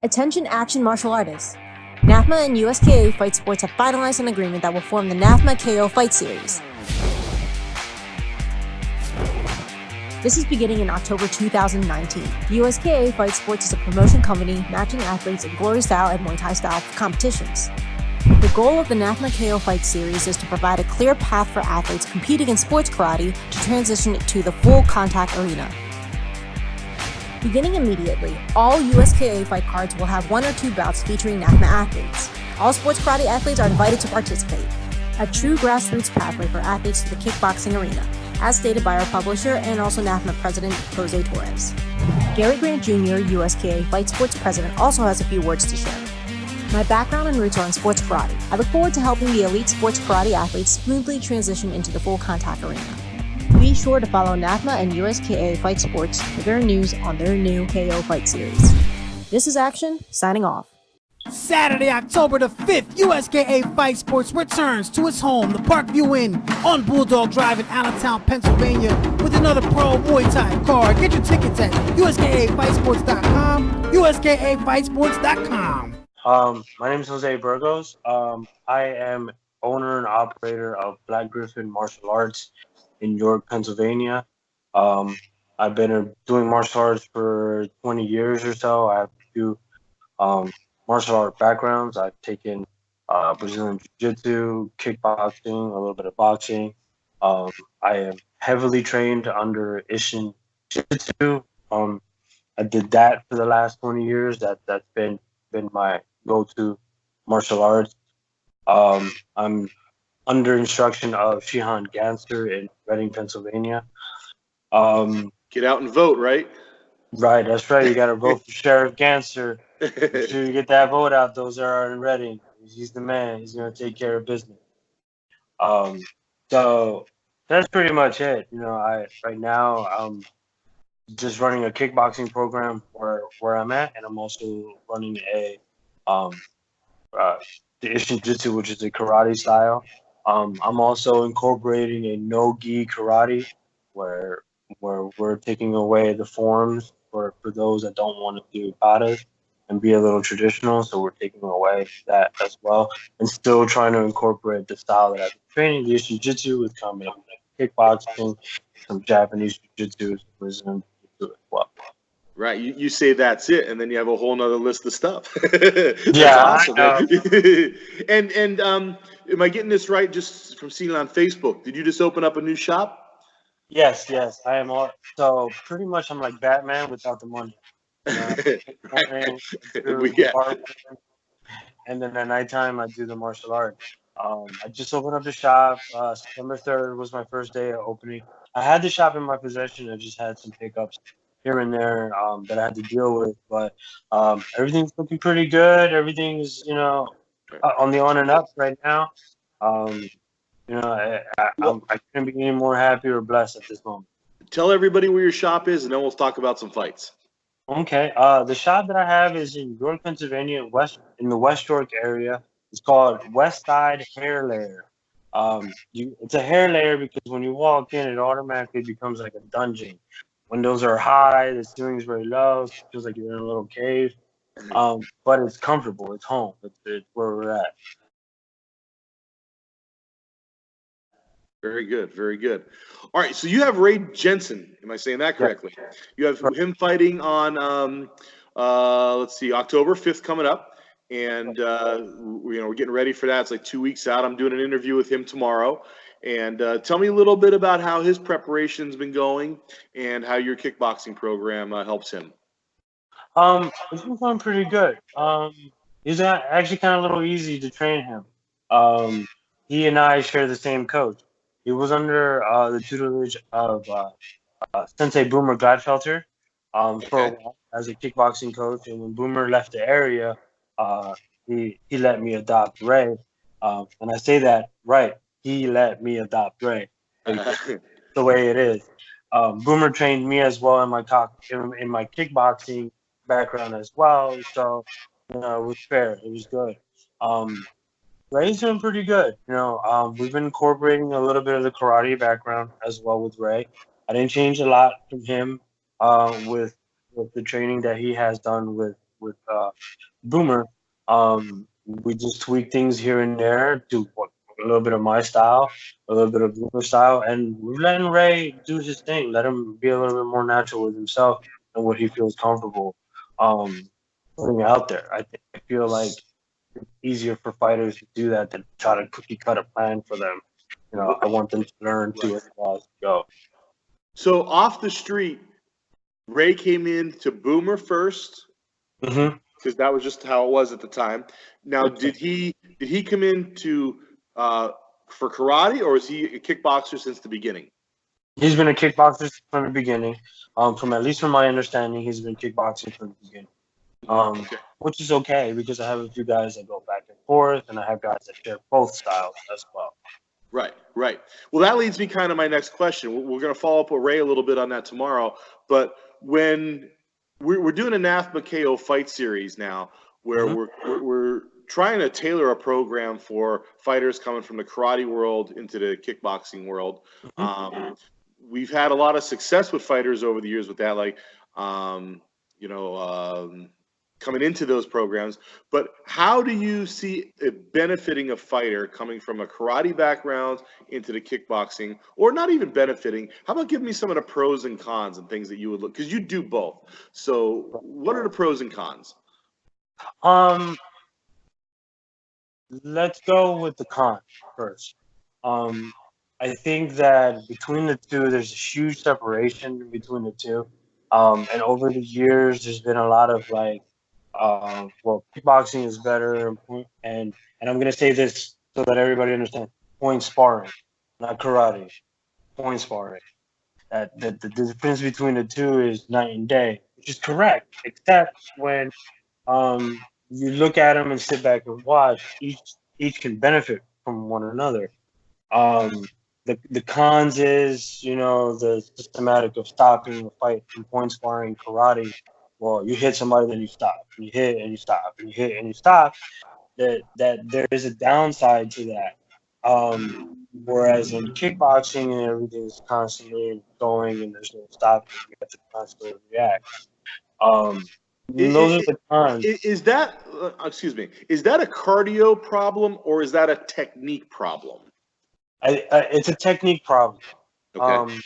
Attention action martial artists. NAFMA and USKA Fight Sports have finalized an agreement that will form the NAFMA KO Fight Series. This is beginning in October 2019. USKA Fight Sports is a promotion company matching athletes in glory style and Muay Thai style competitions. The goal of the NAFMA KO Fight Series is to provide a clear path for athletes competing in sports karate to transition to the full contact arena. Beginning immediately, all USKA fight cards will have 1 or 2 bouts featuring NAFMA athletes. All sports karate athletes are invited to participate. A true grassroots pathway for athletes to the kickboxing arena, as stated by our publisher and also NAFMA President Jose Burgos. Gary Grant Jr., USKA Fight Sports President, also has a few words to share. My background and roots are in sports karate. I look forward to helping the elite sports karate athletes smoothly transition into the full contact arena. Be sure to follow NAFMA and USKA Fight Sports for their news on their new KO Fight Series. This is Action, signing off. Saturday, October the 5th, USKA Fight Sports returns to its home, the Parkview Inn, on Bulldog Drive in Allentown, Pennsylvania, with another pro Muay Thai card. Get your tickets at USKAFightsports.com, USKAFightsports.com. My name is Jose Burgos. I am owner and operator of Black Griffin Martial Arts in York, Pennsylvania. I've been doing martial arts for 20 years or so. I have a few martial art backgrounds. I've taken Brazilian Jiu-Jitsu, kickboxing, a little bit of boxing. I am heavily trained under Ishin Jiu-Jitsu. I did that for the last 20 years. That's been my go-to martial arts. I'm under instruction of Shihan Ganser in Reading, Pennsylvania. Get out and vote, right? Right, that's right. You got to vote for Sheriff Ganser. Make sure you get that vote out. Those that are in Reading. He's the man. He's going to take care of business. So that's pretty much it. Right now I'm just running a kickboxing program where I'm at, and I'm also running the Ishin Jiu-Jitsu, which is a karate style. I'm also incorporating a no-gi karate, where we're taking away the forms for those that don't want to do katas and be a little traditional. So we're taking away that as well, and still trying to incorporate the style that I've been training, the Ishin Jiu-Jitsu, with combination kickboxing, some Japanese Jiu-Jitsu, some Brazilian Jiu-Jitsu as well. Right, you say that's it, and then you have a whole nother list of stuff. That's yeah, awesome. And am I getting this right? Just from seeing it on Facebook, did you just open up a new shop? Yes, I am. So pretty much, I'm like Batman without the money. And then at nighttime, I do the martial arts. I just opened up the shop. September 3rd was my first day of opening. I had the shop in my possession. I just had some pickups here and there that I had to deal with, but everything's looking pretty good. Everything's on the on and up right now. I couldn't be any more happy or blessed at this moment. Tell everybody where your shop is, and then we'll talk about some fights. Okay. The shop that I have is in York, Pennsylvania, in the West York area. It's called West Side Hair Lair. It's a hair layer because when you walk in, it automatically becomes like a dungeon. Windows are high, the ceiling is very low. It feels like you're in a little cave, but it's comfortable. It's home. It's where we're at. Very good, very good. All right, so you have Ray Jensen. Am I saying that correctly? Yeah. You have him fighting on, let's see, October 5th coming up, and we're getting ready for that. It's like 2 weeks out. I'm doing an interview with him tomorrow. And tell me a little bit about how his preparation's been going and how your kickboxing program helps him. It's been going pretty good. He's actually kind of a little easy to train him. He and I share the same coach. He was under the tutelage of Sensei Boomer Gladfelter for a while as a kickboxing coach. And when Boomer left the area, he let me adopt Ray. And I say that right. He let me adopt Ray. The way it is. Boomer trained me as well in my kickboxing background as well. So, it was fair. It was good. Ray's doing pretty good. We've been incorporating a little bit of the karate background as well with Ray. I didn't change a lot from him with the training that he has done with with Boomer. We just tweak things here and there to a little bit of my style, a little bit of Boomer style, and we're letting Ray do his thing. Let him be a little bit more natural with himself and what he feels comfortable putting out there. I feel like it's easier for fighters to do that than try to cookie cut a plan for them. I want them to learn to as well as go. So off the street, Ray came in to Boomer first, because that was just how it was at the time. Now, did he come in to for karate, or is he a kickboxer since the beginning? He's been a kickboxer from the beginning. From at least from my understanding, he's been kickboxing from the beginning. Which is okay because I have a few guys that go back and forth, and I have guys that share both styles as well. Right. Well, that leads me kind of my next question. We're going to follow up with Ray a little bit on that tomorrow. But when we're doing a NAFMA KO Fight Series now, where we're trying to tailor a program for fighters coming from the karate world into the kickboxing world. We've had a lot of success with fighters over the years with that, like coming into those programs. But how do you see it benefiting a fighter coming from a karate background into the kickboxing, or not even benefiting? How about giving me some of the pros and cons and things that you would look, because you do both. So what are the pros and cons? Let's go with the cons first. I think that between the two, there's a huge separation between the two. And over the years, there's been a lot of kickboxing is better, and I'm gonna say this so that everybody understands: point sparring, not karate. Point sparring. That the difference between the two is night and day, which is correct, except when you look at them and sit back and watch. Each can benefit from one another. The cons is the systematic of stopping the fight in point sparring karate. Well, you hit somebody, then you stop. You hit and you stop. And you hit and you stop. That there is a downside to that. Whereas in kickboxing and everything's constantly going and there's no stopping, you have to constantly react. Those are the cons. Is that is that a cardio problem or is that a technique problem? It's a technique problem. Okay.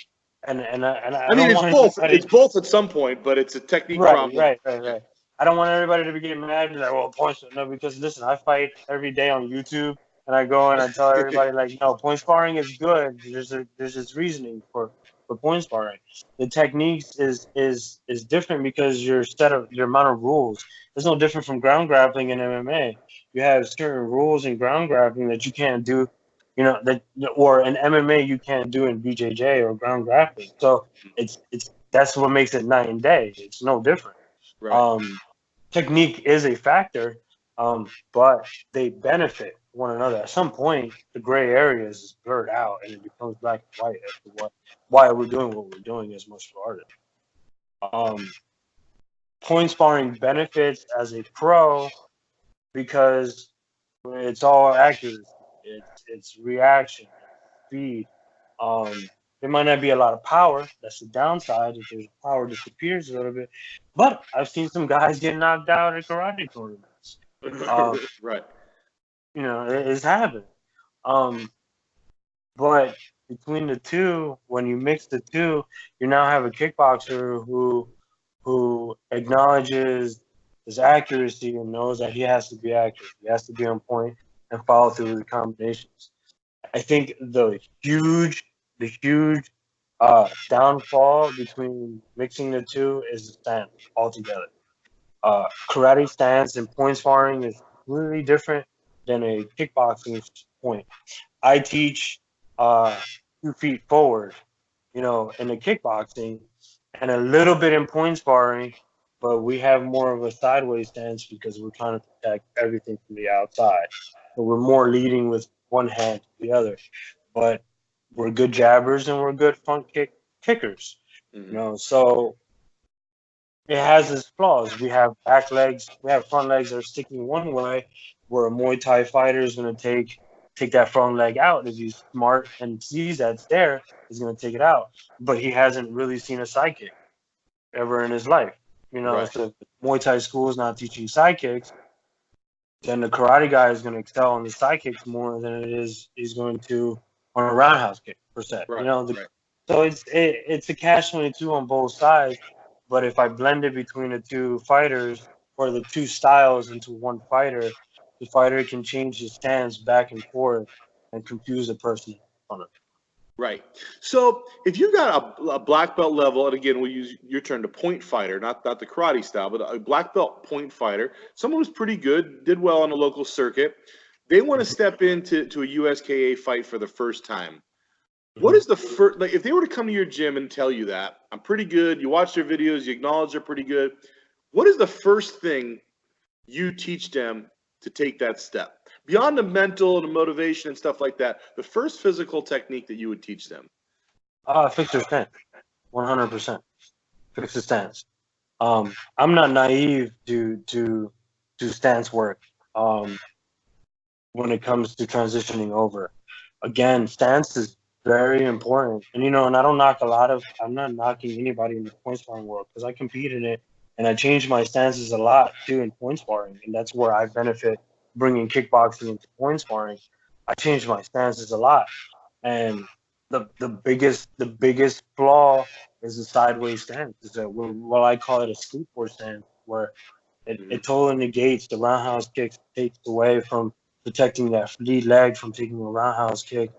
I mean, it's both. It's both at some point, but it's a technique problem. Right. I don't want everybody to be getting mad and be like, well, points. No, because listen, I fight every day on YouTube, and I go and I tell everybody no, point sparring is good. There's this reasoning for point sparring. The techniques is different because your amount of rules is no different from ground grappling in MMA. You have certain rules in ground grappling that you can't do. Or in MMA you can't do in BJJ or ground grappling. So that's what makes it night and day. It's no different. Right. Technique is a factor, but they benefit one another. At some point, the gray areas is blurred out and it becomes black and white as to why we're doing what we're doing as martial artists. Point sparring benefits as a pro because it's all accuracy. It's reaction, speed. There might not be a lot of power. That's the downside. If there's power disappears a little bit. But I've seen some guys get knocked out at karate tournaments. Right. It's happened. But between the two, when you mix the two, you now have a kickboxer who acknowledges his accuracy and knows that he has to be accurate. He has to be on point and follow through the combinations. I think the huge downfall between mixing the two is the stance altogether. Karate stance and point sparring is completely different than a kickboxing point. I teach 2 feet forward, in the kickboxing, and a little bit in point sparring, but we have more of a sideways stance because we're trying to protect everything from the outside. So we're more leading with one hand to the other. But we're good jabbers and we're good front kickers. So it has its flaws. We have back legs, we have front legs that are sticking one way, where a Muay Thai fighter is going to take that front leg out. If he's smart and sees that's there, he's going to take it out. But he hasn't really seen a side kick ever in his life. You know, Right. so if the Muay Thai school is not teaching side kicks, then the karate guy is going to excel on the side kicks more than he's going to on a roundhouse kick per se. Right. You know, Right. so it's a catch-22 on both sides. But if I blend it between the two fighters or the two styles into one fighter, the fighter can change his stance back and forth and confuse the person on it. Right. So if you got a black belt level, and again, we'll use your term, the point fighter, not the karate style, but a black belt point fighter, someone who's pretty good, did well on the local circuit. They want to step into a USKA fight for the first time. What is the first, like, if they were to come to your gym and tell you that, I'm pretty good, you watch their videos, you acknowledge they're pretty good, what is the first thing you teach them to take that step? Beyond the mental and the motivation and stuff like that, the first physical technique that you would teach them? Fix your stance, 100%. Fix the stance. I'm not naive to stance work when it comes to transitioning over. Again, stance is very important. And, you know, and I'm not knocking anybody in the point sparring world because I compete in it and I change my stances a lot too in point sparring. And that's where I benefit bringing kickboxing into point sparring. I change my stances a lot. And the biggest flaw is the sideways stance. Is that well, I call it a skateboard stance, where it totally negates the roundhouse kicks, takes away from protecting that lead leg from taking a roundhouse kick.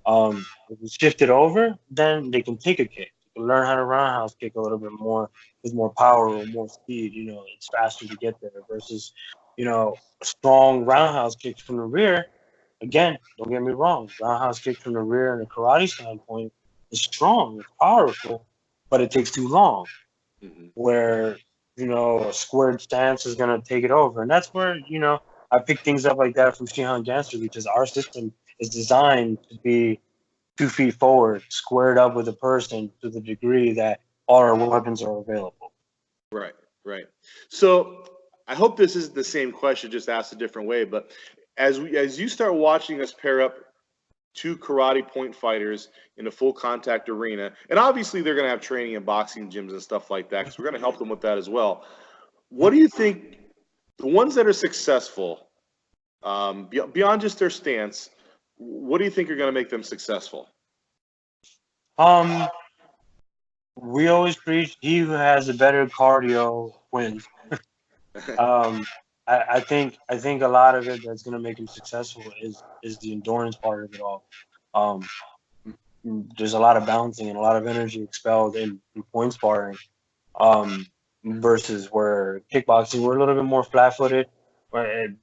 If you shift it over, then they can take a kick. You can learn how to roundhouse kick a little bit more with more power or more speed. You know, it's faster to get there versus, you know, strong roundhouse kicks from the rear. Again, don't get me wrong, roundhouse kick from the rear in a karate standpoint is strong, it's powerful, but it takes too long. Where, you know, a squared stance is going to take it over. And that's where, you know, I pick things up like that from Shihan Gangster because our system is designed to be 2 feet forward, squared up with a person to the degree that all our weapons are available. Right, right. So I hope this is the same question, just asked a different way. But as you start watching us pair up two karate point fighters in a full contact arena, and obviously they're going to have training in boxing gyms and stuff like that because we're going to help them with that as well. What do you think the ones that are successful, beyond just their stance, what do you think are going to make them successful? We always preach he who has a better cardio wins. I think a lot of it that's going to make him successful is the endurance part of it all. There's a lot of bouncing and a lot of energy expelled in point sparring, versus where kickboxing we're a little bit more flat-footed, to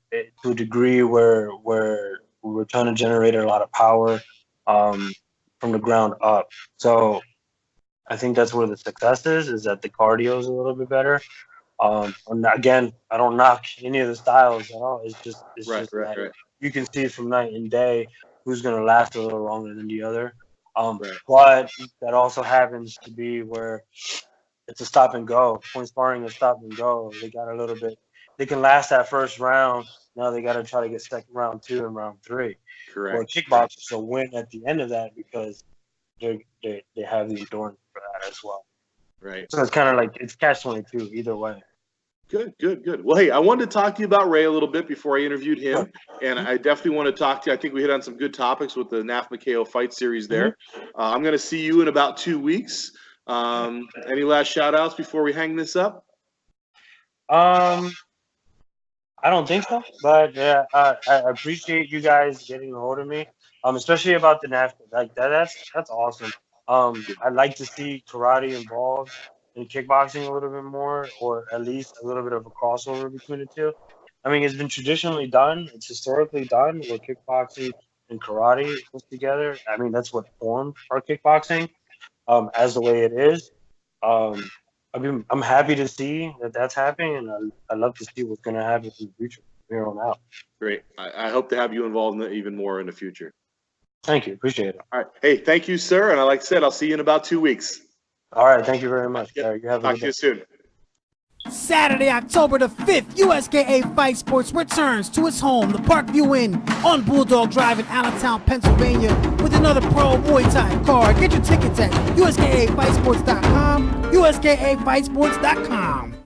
a degree where we're trying to generate a lot of power from the ground up. So I think that's where the success is that the cardio is a little bit better. Again, I don't knock any of the styles at all. It's just right. You can see from night and day who's going to last a little longer than the other. But that also happens to be where it's a stop and go. Point sparring is stop and go. They got a little bit. They can last that first round. Now they got to try to get second round 2 and round 3. Correct. Or kickboxers will win at the end of that because they have the endurance for that as well. Right. So it's kind of like it's catch-22 either way. Good. Well, hey, I wanted to talk to you about Ray a little bit before I interviewed him, and I definitely want to talk to you. I think we hit on some good topics with the NAFMA KO Fight Series there. I'm going to see you in about 2 weeks. Any last shout-outs before we hang this up? I don't think so, but yeah, I appreciate you guys getting a hold of me, especially about the NAFMA. Like that's awesome. I'd like to see karate involved in kickboxing a little bit more, or at least a little bit of a crossover between the two. I mean, it's been traditionally done. It's historically done where kickboxing and karate was together. I mean, that's what formed our kickboxing as the way it is. I'm happy to see that that's happening, and I'd love to see what's going to happen in the future from here on out. Great. I hope to have you involved in it even more in the future. Thank you. Appreciate it. All right. Hey, thank you, sir. And like I said, I'll see you in about 2 weeks. All right. Thank you very much. Yep. You have a Talk good to you day. soon. Saturday, October the 5th, USKA Fight Sports returns to its home, the Parkview Inn on Bulldog Drive in Allentown, Pennsylvania, with another pro Muay Thai card. Get your tickets at USKAFightsports.com, USKAFightsports.com.